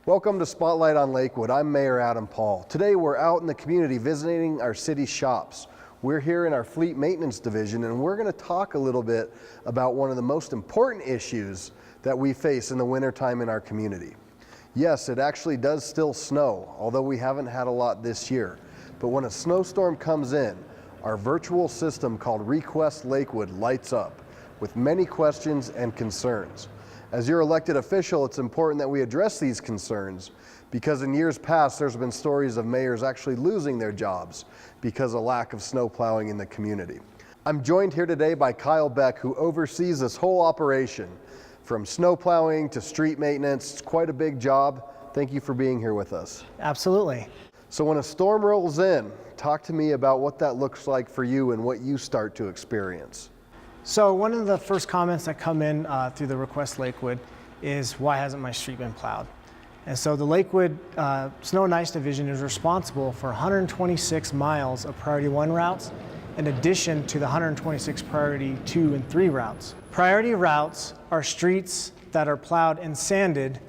Welcome to Spotlight on Lakewood. I'm Mayor Adam Paul. Today we're out in the community visiting our city shops. We're here in our fleet maintenance division and we're going to talk a little bit about one of the most important issues that we face in the wintertime in our community. Yes, it actually does still snow, although we haven't had a lot this year. But when a snowstorm comes in, our virtual system called Request Lakewood lights up with many questions and concerns. As your elected official, it's important that we address these concerns because in years past, there's been stories of mayors actually losing their jobs because of lack of snow plowing in the community. I'm joined here today by Kyle Beck, who oversees this whole operation, from snow plowing to street maintenance. It's quite a big job. Thank you for being here with us. Absolutely. So when a storm rolls in, talk to me about what that looks like for you and what you start to experience. So one of the first comments that come in through the Request Lakewood is, why hasn't my street been plowed? And so the Lakewood Snow and Ice Division is responsible for 126 miles of Priority 1 routes in addition to the 126 Priority 2 and 3 routes. Priority routes are streets that are plowed and sanded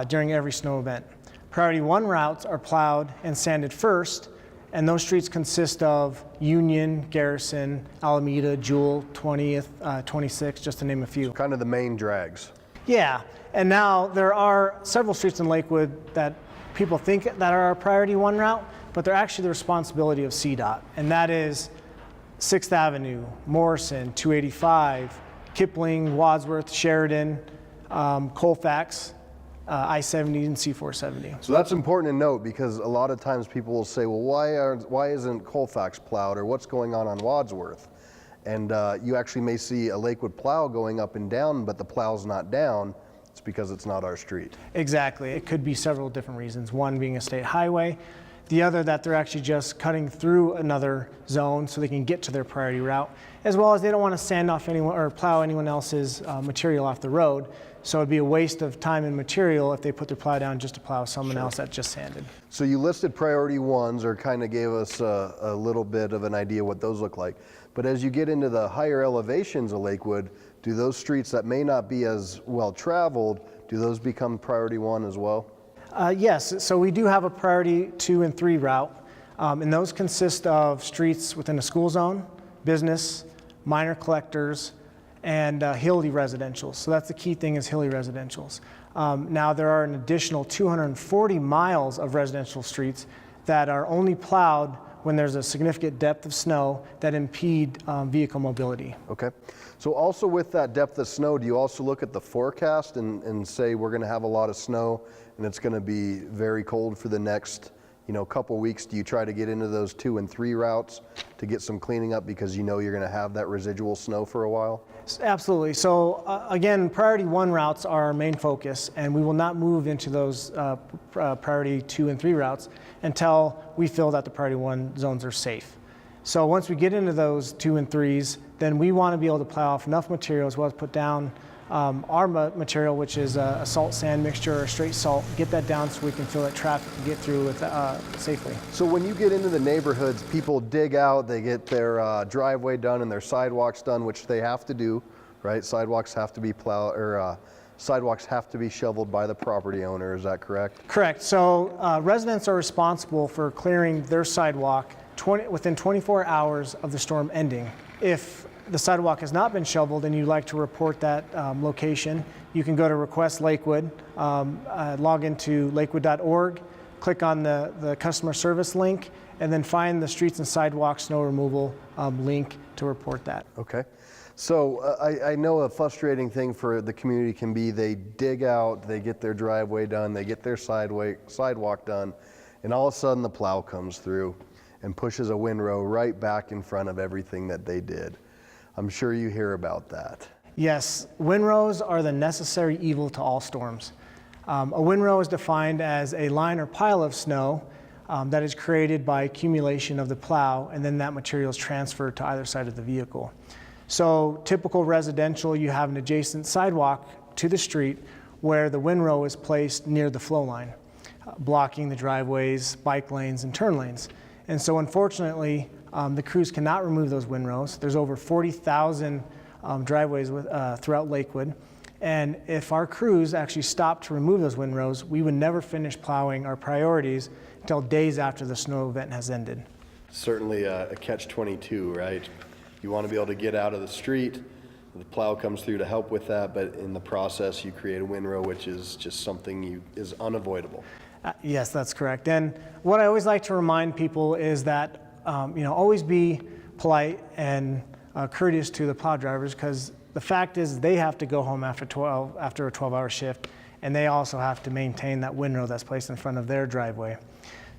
during every snow event. Priority 1 routes are plowed and sanded first, and those streets consist of Union, Garrison, Alameda, Jewel, 20th, 26th, just to name a few. Kind of the main drags. Yeah, and now there are several streets in Lakewood that people think that are a Priority 1 route, but they're actually the responsibility of CDOT, and that is 6th Avenue, Morrison, 285, Kipling, Wadsworth, Sheridan, Colfax, I-70 and C-470. So that's important to note because a lot of times people will say, well, why isn't Colfax plowed, or what's going on Wadsworth? And you actually may see a Lakewood plow going up and down, but the plow's not down. It's because it's not our street. Exactly. It could be several different reasons. One being a state highway. The other that they're actually just cutting through another zone so they can get to their priority route, as well as they don't want to sand off anyone or plow anyone else's material off the road. So it'd be a waste of time and material if they put their plow down just to plow someone else that just sanded. So you listed Priority 1s, or kind of gave us a little bit of an idea what those look like. But as you get into the higher elevations of Lakewood, do those streets that may not be as well traveled, do those become Priority 1 as well? Yes, so we do have a Priority 2 and 3 route, and those consist of streets within a school zone, business, minor collectors, and hilly residentials. So that's the key thing, is hilly residentials. Now there are an additional 240 miles of residential streets that are only plowed when there's a significant depth of snow that impede vehicle mobility. Okay. So also with that depth of snow, do you also look at the forecast and say we're going to have a lot of snow and it's going to be very cold for the next couple weeks? Do you try to get into those 2 and 3 routes to get some cleaning up because you know you're going to have that residual snow for a while? Absolutely. So again, Priority 1 routes are our main focus, and we will not move into those Priority 2 and 3 routes until we feel that the Priority 1 zones are safe. So once we get into those 2 and 3s, then we want to be able to plow off enough material as well as put down our material, which is a salt sand mixture or straight salt, get that down so we can feel that traffic can get through with safely. So when you get into the neighborhoods, people dig out, they get their driveway done and their sidewalks done, which they have to do, right? Sidewalks have to be plowed, or sidewalks have to be shoveled by the property owner, is that correct? Correct. So residents are responsible for clearing their sidewalk within 24 hours of the storm ending. If the sidewalk has not been shoveled and you'd like to report that location, you can go to Request Lakewood, log into lakewood.org, click on the customer service link, and then find the streets and sidewalk snow removal link to report that. Okay. So I know a frustrating thing for the community can be they dig out, they get their driveway done, they get their sidewalk done, and all of a sudden the plow comes through and pushes a windrow right back in front of everything that they did. I'm sure you hear about that. Yes, windrows are the necessary evil to all storms. A windrow is defined as a line or pile of snow that is created by accumulation of the plow, and then that material is transferred to either side of the vehicle. So typical residential, you have an adjacent sidewalk to the street where the windrow is placed near the flow line, blocking the driveways, bike lanes, and turn lanes. And so unfortunately, the crews cannot remove those windrows. There's over 40,000 driveways throughout Lakewood, And if our crews actually stopped to remove those windrows, we would never finish plowing our priorities until days after the snow event has ended. Certainly a catch-22, right? You want to be able to get out of the street. The plow comes through to help with that, but in the process, you create a windrow, which is just something is unavoidable. Yes, that's correct. And what I always like to remind people is that always be polite and courteous to the plow drivers, because the fact is they have to go home after a 12-hour shift, and they also have to maintain that windrow that's placed in front of their driveway.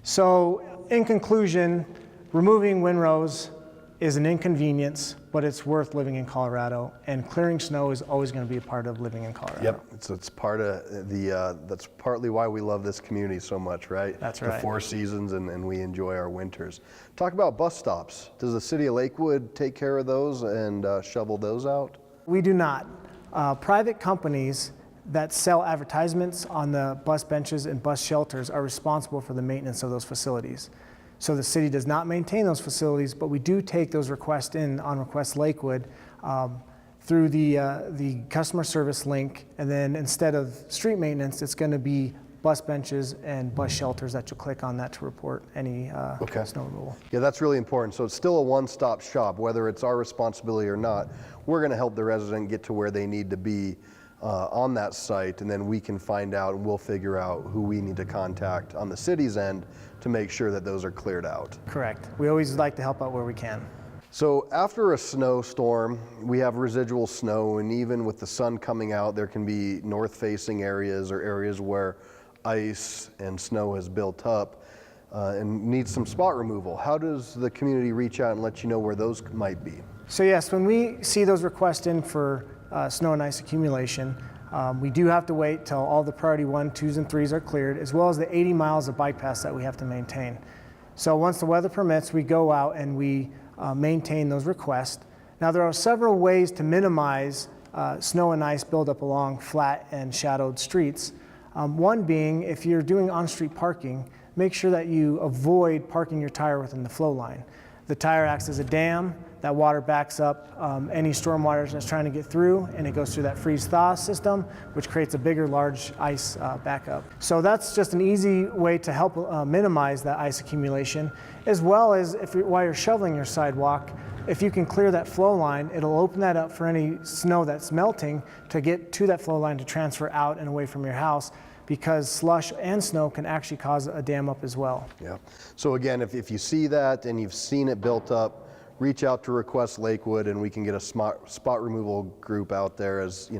So in conclusion, removing windrows is an inconvenience, but it's worth living in Colorado, and clearing snow is always going to be a part of living in Colorado. Yep, it's part of that's partly why we love this community so much, right? That's right. The 4 seasons, and we enjoy our winters. Talk about bus stops. Does the city of Lakewood take care of those and shovel those out? We do not. Private companies that sell advertisements on the bus benches and bus shelters are responsible for the maintenance of those facilities. So the city does not maintain those facilities, but we do take those requests in on Request Lakewood through the customer service link, and then instead of street maintenance, it's going to be bus benches and bus shelters that you'll click on that to report any snow removal. Yeah, that's really important. So it's still a one-stop shop, whether it's our responsibility or not. We're going to help the resident get to where they need to be on that site, and then we can find out and we'll figure out who we need to contact on the city's end to make sure that those are cleared out. Correct. We always like to help out where we can. So after a snowstorm, we have residual snow, and even with the sun coming out, there can be north-facing areas or areas where ice and snow has built up and needs some spot removal. How does the community reach out and let you know where those might be? So yes, when we see those requests in for snow and ice accumulation, we do have to wait till all the priority 1, 2s, and 3s are cleared, as well as the 80 miles of bike paths that we have to maintain. So once the weather permits, we go out and we maintain those requests. Now there are several ways to minimize snow and ice buildup along flat and shadowed streets. One being, if you're doing on-street parking, make sure that you avoid parking your tire within the flow line. The tire acts as a dam. That water backs up any storm water that's trying to get through, and it goes through that freeze-thaw system, which creates a bigger, large ice backup. So that's just an easy way to help minimize that ice accumulation, as well as while you're shoveling your sidewalk, if you can clear that flow line, it'll open that up for any snow that's melting to get to that flow line to transfer out and away from your house, because slush and snow can actually cause a dam up as well. Yeah. So again, if you see that and you've seen it built up, reach out to Request Lakewood, and we can get a spot removal group out there as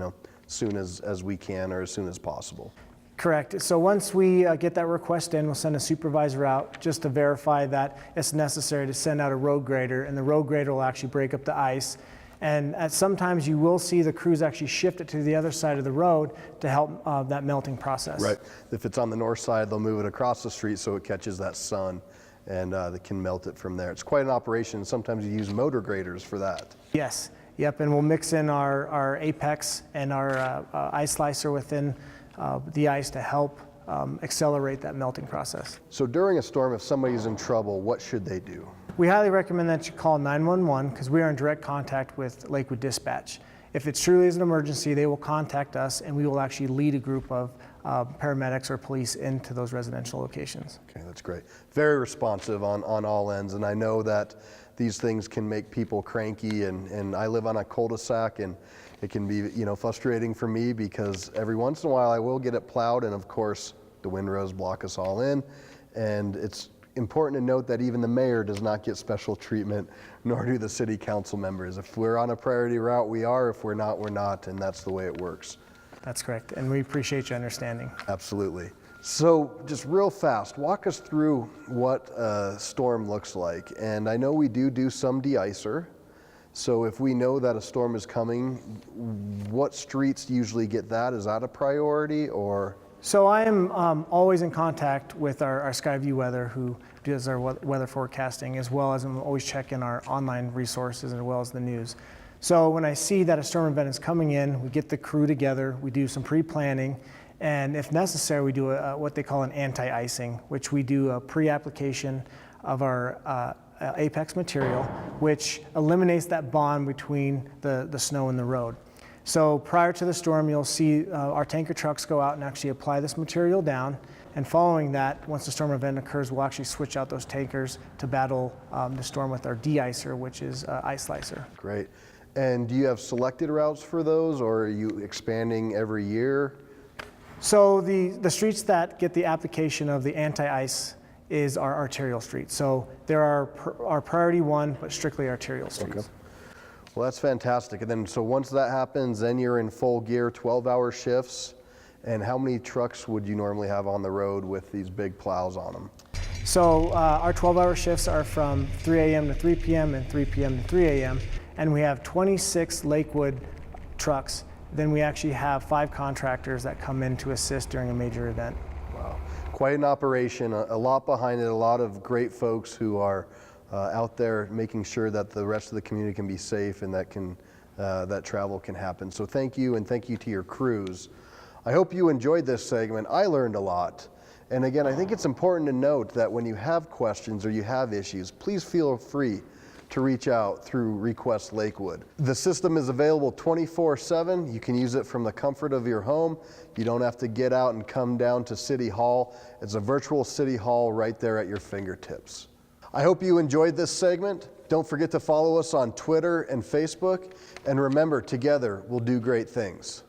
soon as we can, or as soon as possible. Correct. So once we get that request in, we'll send a supervisor out just to verify that it's necessary to send out a road grader, and the road grader will actually break up the ice. And sometimes you will see the crews actually shift it to the other side of the road to help that melting process. Right. If it's on the north side, they'll move it across the street so it catches that sun, and they can melt it from there. It's quite an operation. Sometimes you use motor graders for that. Yes. Yep. And we'll mix in our Apex and our ice slicer within the ice to help accelerate that melting process. So during a storm, if somebody's in trouble, what should they do? We highly recommend that you call 911, because we are in direct contact with Lakewood Dispatch. If it truly is an emergency, they will contact us, and we will actually lead a group of paramedics or police into those residential locations. Okay, that's great. Very responsive on all ends, and I know that these things can make people cranky, and I live on a cul-de-sac, and it can be frustrating for me, because every once in a while I will get it plowed, and of course the windrows block us all in, and it's important to note that even the mayor does not get special treatment, nor do the city council members. If we're on a priority route, we are. If we're not, we're not, and that's the way it works. That's correct, and we appreciate your understanding. Absolutely. So just real fast, walk us through what a storm looks like. And I know we do some de-icer. So if we know that a storm is coming, what streets usually get that? Is that a priority, or? So I am always in contact with our Skyview Weather, who does our weather forecasting, as well as I'm always checking our online resources as well as the news. So when I see that a storm event is coming in, we get the crew together, we do some pre-planning, and if necessary, we do what they call an anti-icing, which we do a pre-application of our Apex material, which eliminates that bond between the snow and the road. So prior to the storm, you'll see our tanker trucks go out and actually apply this material down. And following that, once the storm event occurs, we'll actually switch out those tankers to battle the storm with our de-icer, which is ice slicer. Great. And do you have selected routes for those, or are you expanding every year? So the streets that get the application of the anti-ice is our arterial streets. So there are our priority one, but strictly arterial streets. Okay. Well, that's fantastic. And then, so once that happens, then you're in full gear, 12-hour shifts. And how many trucks would you normally have on the road with these big plows on them? So our 12-hour shifts are from 3 a.m. to 3 p.m. and 3 p.m. to 3 a.m. And we have 26 Lakewood trucks. Then we actually have 5 contractors that come in to assist during a major event. Wow, quite an operation, a lot behind it, a lot of great folks who are out there making sure that the rest of the community can be safe and that travel can happen. So thank you, and thank you to your crews. I hope you enjoyed this segment. I learned a lot. And again, I think it's important to note that when you have questions or you have issues, please feel free to reach out through Request Lakewood. The system is available 24/7. You can use it from the comfort of your home. You don't have to get out and come down to City Hall. It's a virtual City Hall right there at your fingertips. I hope you enjoyed this segment. Don't forget to follow us on Twitter and Facebook. And remember, together we'll do great things.